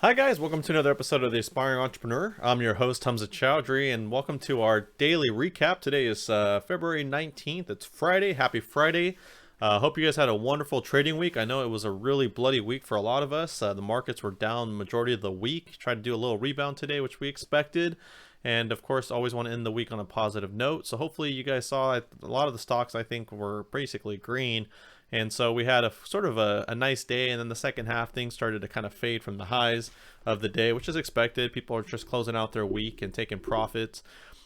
Hi guys, welcome to another episode of The Aspiring Entrepreneur. I'm your host Hamza Chowdhury, and welcome to our daily recap. Today is February 19th. It's Friday. Happy Friday. Hope you guys had a wonderful trading week. I know it was a really bloody week for a lot of us. The markets were down the majority of the week. Tried to do a little rebound today, which we expected. And of course, always want to end the week on a positive note. So hopefully you guys saw it. A lot of the stocks I think were basically green. And so we had a sort of a nice day, and then the second half things started to kind of fade from the highs of the day, which is expected. People are just closing out their week and taking profits.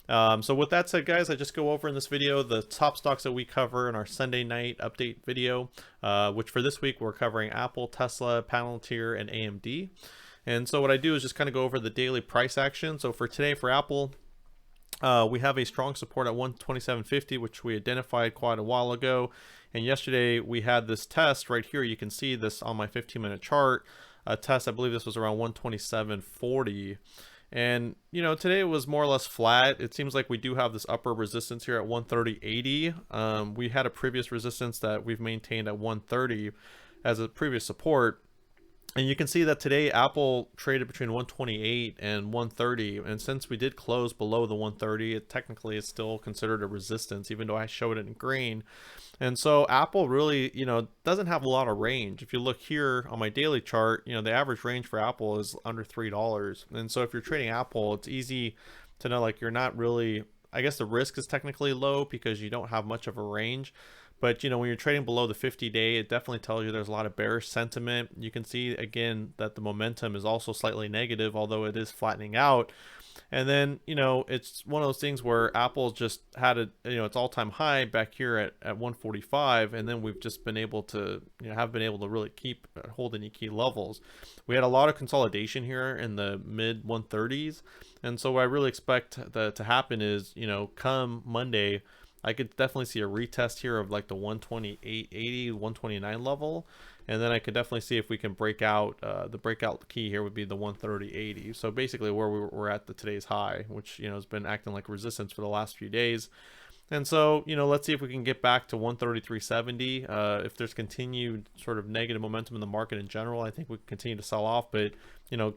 So with that said, guys, I just go over in this video the top stocks that we cover in our Sunday night update video, which for this week we're covering Apple, Tesla, Palantir, and AMD. And so what I do is just kind of go over the daily price action. So for today, for Apple, we have a strong support at 127.50, which we identified quite a while ago. And yesterday we had this test right here. You can see this on my 15-minute chart. A test, I believe this was around 127.40. And, you know, today it was more or less flat. It seems like we do have this upper resistance here at 130.80. We had a previous resistance that we've maintained at 130 as a previous support. And you can see that today Apple traded between 128 and 130, and since we did close below the 130, it technically is still considered a resistance, even though I showed it in green. And so Apple really, doesn't have a lot of range. If you look here on my daily chart, the average range for Apple is under $3. And so if you're trading Apple, it's easy to know, like, you're not really, I guess the risk is technically low because you don't have much of a range. But, when you're trading below the 50-day, it definitely tells you there's a lot of bearish sentiment. You can see, again, that the momentum is also slightly negative, although it is flattening out. And then, it's one of those things where Apple just had its all-time high back here at 145, and then we've just been able to, have been able to really keep hold any key levels. We had a lot of consolidation here in the mid 130s, and so what I really expect to happen is, come Monday, I could definitely see a retest here of like the 128.80, 129 level. And then I could definitely see if we can break out, the breakout key here would be the 130.80. So basically where we're at today's high, which, has been acting like resistance for the last few days. And so, let's see if we can get back to 133.70. If there's continued sort of negative momentum in the market in general, I think we can continue to sell off. But,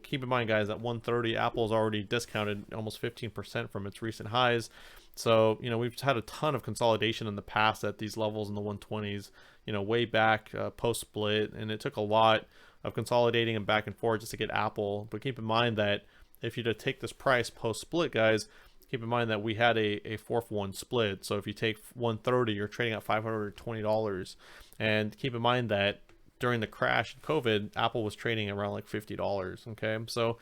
keep in mind, guys, at 130, Apple's already discounted almost 15% from its recent highs. So, we've had a ton of consolidation in the past at these levels in the 120s, way back post-split. And it took a lot of consolidating and back and forth just to get Apple. But keep in mind that if you to take this price post-split, guys, keep in mind that we had a 4-for-1 split. So if you take 130, you're trading at $520. And keep in mind that during the crash in COVID, Apple was trading around like $50. Okay, so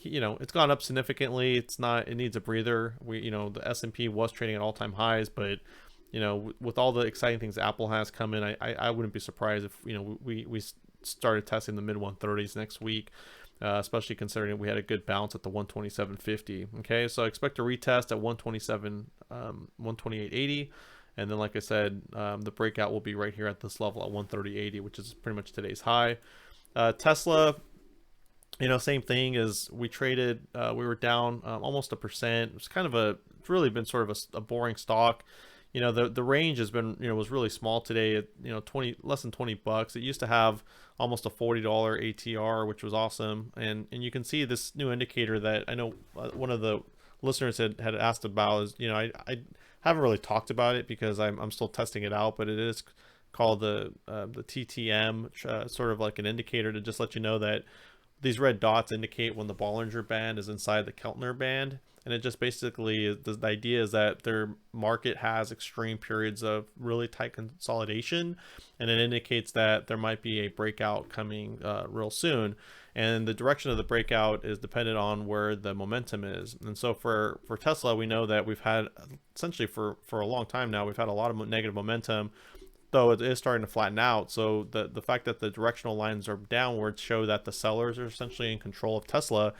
it's gone up significantly. It needs a breather. The S&P was trading at all-time highs, but with all the exciting things Apple has come in, I wouldn't be surprised if we started testing the mid 130s next week. Especially considering we had a good bounce at the 127.50. Okay, so I expect a retest at 128.80, and then, like I said, the breakout will be right here at this level at 130.80, which is pretty much today's high. Tesla, same thing as we traded. We were down almost 1%. It's really been sort of a boring stock. The range has been, was really small today at, less than $20. It used to have almost a $40 ATR, which was awesome. And you can see this new indicator that I know one of the listeners had asked about is, I haven't really talked about it because I'm still testing it out, but it is called the TTM, sort of like an indicator to just let you know that these red dots indicate when the Bollinger Band is inside the Keltner Band. And it just basically, the idea is that their market has extreme periods of really tight consolidation, and it indicates that there might be a breakout coming real soon. And the direction of the breakout is dependent on where the momentum is. And so for Tesla, we know that we've had, essentially for a long time now, we've had a lot of negative momentum, though it is starting to flatten out. So the fact that the directional lines are downwards show that the sellers are essentially in control of Tesla.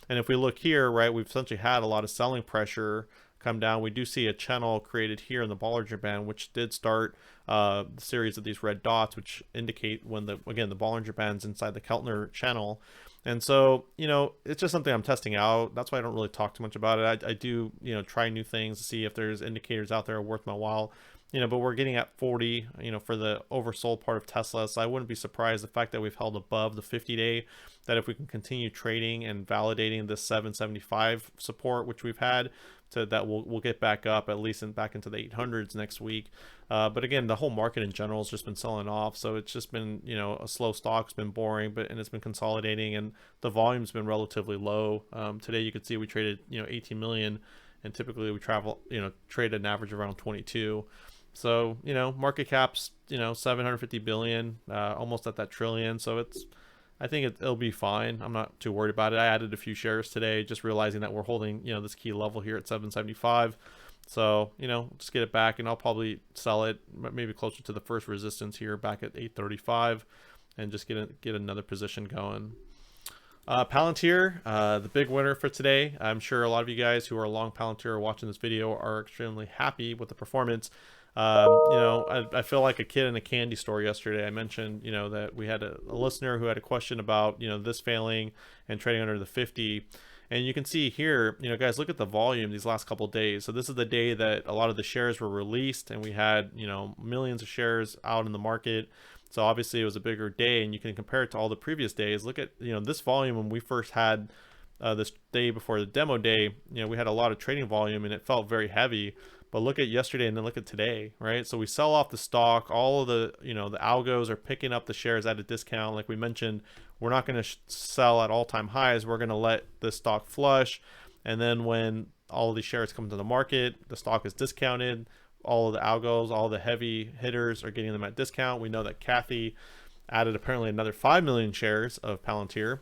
And if we look here, right, we've essentially had a lot of selling pressure come down. We do see a channel created here in the Bollinger Band, which did start the series of these red dots, which indicate when the Bollinger Band's inside the Keltner channel. And so, it's just something I'm testing out. That's why I don't really talk too much about it. I do, try new things to see if there's indicators out there worth my while but we're getting at 40, for the oversold part of Tesla. So I wouldn't be surprised the fact that we've held above the 50-day, that if we can continue trading and validating this 775 support, which we've had, to that we'll get back up at least back into the 800s next week. But again, the whole market in general has just been selling off. So it's just been, a slow stock. It's been boring, and it's been consolidating, and the volume's been relatively low. Today you could see we traded, 18 million, and typically we trade at an average of around 22. So, market cap's, 750 billion, almost at that trillion. So I think it'll be fine. I'm not too worried about it. I added a few shares today, just realizing that we're holding, this key level here at 775. So, just get it back, and I'll probably sell it maybe closer to the first resistance here back at 835, and just get another position going. Palantir, the big winner for today. I'm sure a lot of you guys who are long Palantir or watching this video are extremely happy with the performance. I feel like a kid in a candy store yesterday. I mentioned, that we had a listener who had a question about, this failing and trading under the 50. And you can see here, guys, look at the volume these last couple of days. So this is the day that a lot of the shares were released, and we had, millions of shares out in the market. So obviously it was a bigger day, and you can compare it to all the previous days. Look at, this volume when we first had this day before the demo day, we had a lot of trading volume, and it felt very heavy. But look at yesterday and then look at today, right? So we sell off the stock. All of the, the algos are picking up the shares at a discount. Like we mentioned, we're not going to sell at all-time highs. We're going to let the stock flush. And then when all of these shares come to the market, the stock is discounted. All of the algos, all the heavy hitters are getting them at discount. We know that Kathy added apparently another 5 million shares of Palantir.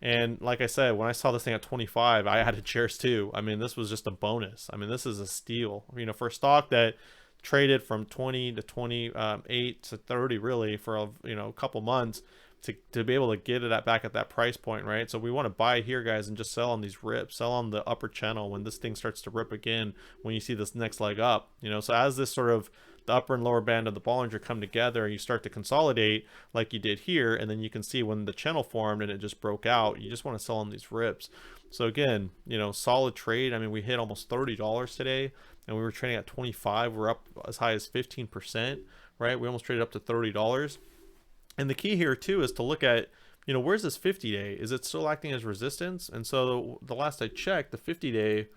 And like I said, when I saw this thing at 25, I added shares too. I mean, this was just a bonus. I mean, this is a steal, for a stock that traded from 20 to 28 to 30 really for a couple months to be able to get it back at that price point, right? So we want to buy here, guys, and just sell on these rips, sell on the upper channel when this thing starts to rip again, when you see this next leg up, so as this sort of the upper and lower band of the Bollinger come together and you start to consolidate like you did here, and then you can see when the channel formed and it just broke out, you just want to sell on these rips. So again, solid trade. I mean, we hit almost $30 today, and we were trading at 25. We're up as high as 15%, right? We almost traded up to $30. And the key here too is to look at, where's this 50-day? Is it still acting as resistance? And so the last I checked, the 50-day,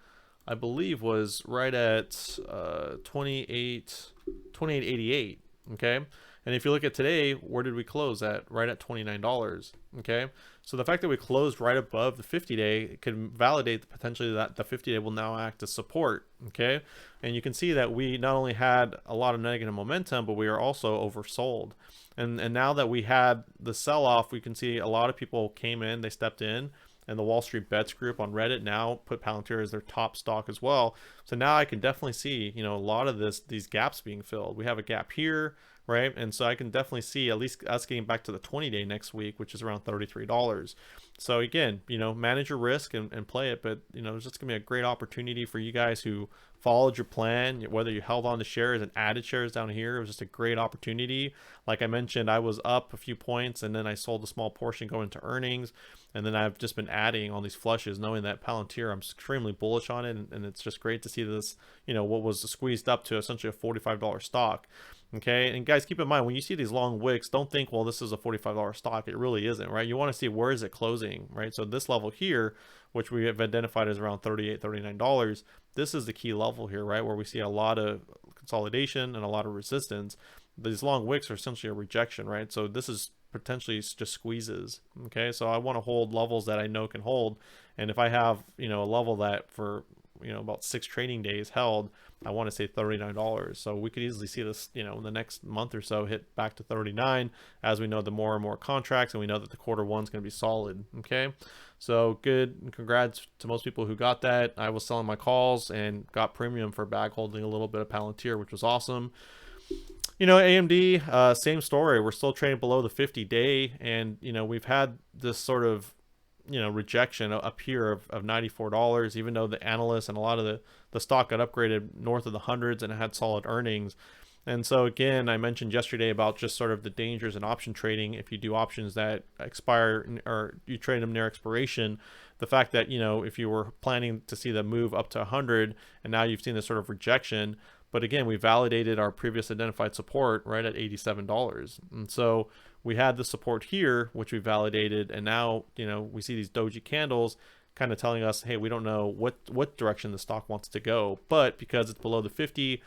I believe, was right at 28.88. Okay. And if you look at today, where did we close at? Right at $29. Okay. So the fact that we closed right above the 50-day could validate potentially that the 50-day will now act as support. Okay. And you can see that we not only had a lot of negative momentum, but we are also oversold. And now that we had the sell-off, we can see a lot of people came in, they stepped in, and the Wall Street Bets group on Reddit now put Palantir as their top stock as well. So now I can definitely see, a lot of these gaps being filled. We have a gap here, right? And so I can definitely see at least us getting back to the 20-day next week, which is around $33. So again, manage your risk and play it, but there's just gonna be a great opportunity for you guys who followed your plan, whether you held on to shares and added shares down here. It was just a great opportunity. Like I mentioned, I was up a few points, and then I sold a small portion going to earnings, and then I've just been adding on these flushes, knowing that Palantir, I'm extremely bullish on it, and it's just great to see this, what was squeezed up to essentially a $45 stock. Okay, and guys, keep in mind, when you see these long wicks, don't think, well, this is a $45 stock. It really isn't, right? You want to see where is it closing, right? So this level here, which we have identified as around $38, $39, this is the key level here, right? Where we see a lot of consolidation and a lot of resistance. These long wicks are essentially a rejection, right? So this is potentially just squeezes. Okay, so I want to hold levels that I know can hold, and if I have a level that for about 6 trading days held, I want to say $39. So we could easily see this in the next month or so hit back to 39, as we know the more and more contracts, and we know that the quarter one's going to be solid. Okay, so good, and congrats to most people who got that. I was selling my calls and got premium for bag holding a little bit of Palantir, which was awesome. AMD, same story. We're still trading below the 50-day, and we've had this sort of rejection up here of $94, even though the analysts and a lot of the stock got upgraded north of the hundreds and it had solid earnings. And so again, I mentioned yesterday about just sort of the dangers in option trading. If you do options that expire or you trade them near expiration, the fact that if you were planning to see them move up to 100 and now you've seen this sort of rejection, But again, we validated our previous identified support right at $87. And so we had the support here, which we validated. And now, we see these doji candles kind of telling us, hey, we don't know what direction the stock wants to go. But because it's below the 50,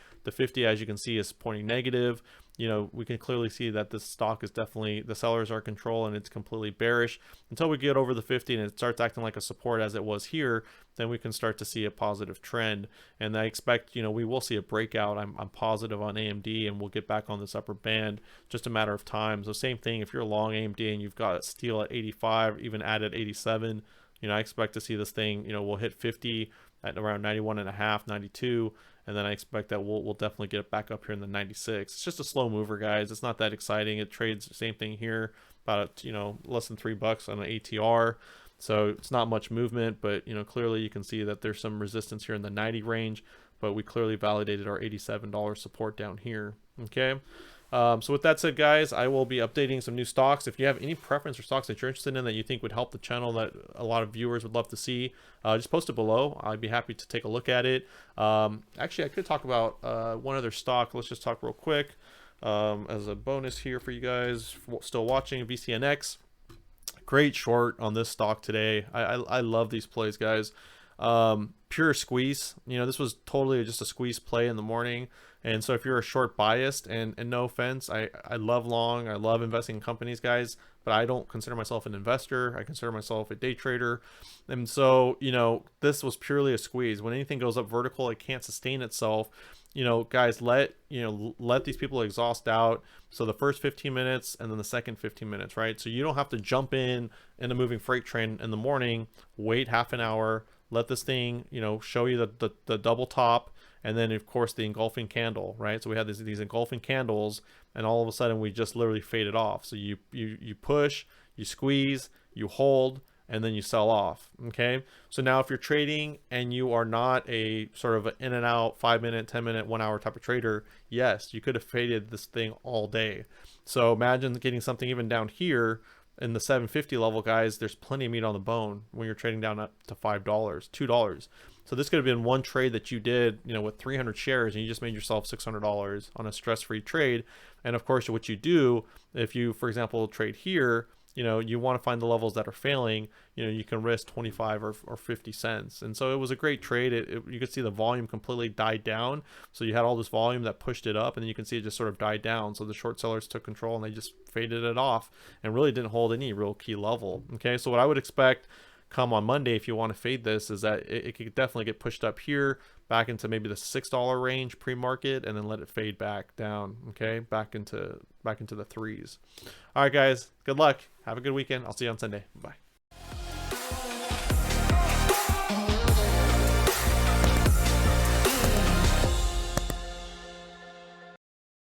as you can see, is pointing negative. We can clearly see that this stock is definitely, the sellers are in control and it's completely bearish. Until we get over the 50 and it starts acting like a support as it was here, then we can start to see a positive trend. And I expect, we will see a breakout. I'm positive on AMD, and we'll get back on this upper band, just a matter of time. So same thing, if you're long AMD and you've got steel at 85, even at 87, I expect to see this thing, we'll hit 50 at around 91.5, 92. And then I expect that we'll definitely get it back up here in the 96. It's just a slow mover, guys. It's not that exciting. It trades the same thing here, about less than $3 on an ATR. So it's not much movement, but clearly you can see that there's some resistance here in the 90 range. But we clearly validated our $87 support down here. Okay. So with that said, guys, I will be updating some new stocks. If you have any preference for stocks that you're interested in that you think would help the channel, that a lot of viewers would love to see, just post it below. I'd be happy to take a look at it. Actually, I could talk about one other stock. Let's just talk real quick as a bonus here for you guys still watching. VCNX, great short on this stock today. I love these plays, guys. Pure squeeze. This was totally just a squeeze play in the morning. And so if you're a short biased, and no offense, I love long, I love investing in companies, guys, but I don't consider myself an investor. I consider myself a day trader. And so, this was purely a squeeze. When anything goes up vertical, it can't sustain itself. Guys, let these people exhaust out. So the first 15 minutes and then the second 15 minutes, right? So you don't have to jump in a moving freight train in the morning, wait half an hour, let this thing, show you the double top, and then of course the engulfing candle, right? So we had these engulfing candles, and all of a sudden we just literally faded off. So you push, you squeeze, you hold, and then you sell off. Okay, so now if you're trading and you are not a sort of an in and out 5-minute, 10-minute, 1 hour type of trader, yes, you could have faded this thing all day. So imagine getting something even down here in the 750 level, guys. There's plenty of meat on the bone when you're trading down up to $5, $2. So this could have been one trade that you did, with 300 shares, and you just made yourself $600 on a stress-free trade. And of course, what you do, if you, for example, trade here, you want to find the levels that are failing, you can risk 25 or 50 cents. And so it was a great trade. You could see the volume completely died down. So you had all this volume that pushed it up, and then you can see it just sort of died down. So the short sellers took control and they just faded it off and really didn't hold any real key level. Okay, so what I would expect come on Monday, if you want to fade this, is that it could definitely get pushed up here back into maybe the $6 range pre-market, and then let it fade back down, okay, back into the threes. All right, guys, good luck. Have a good weekend. I'll see you on Sunday. Bye.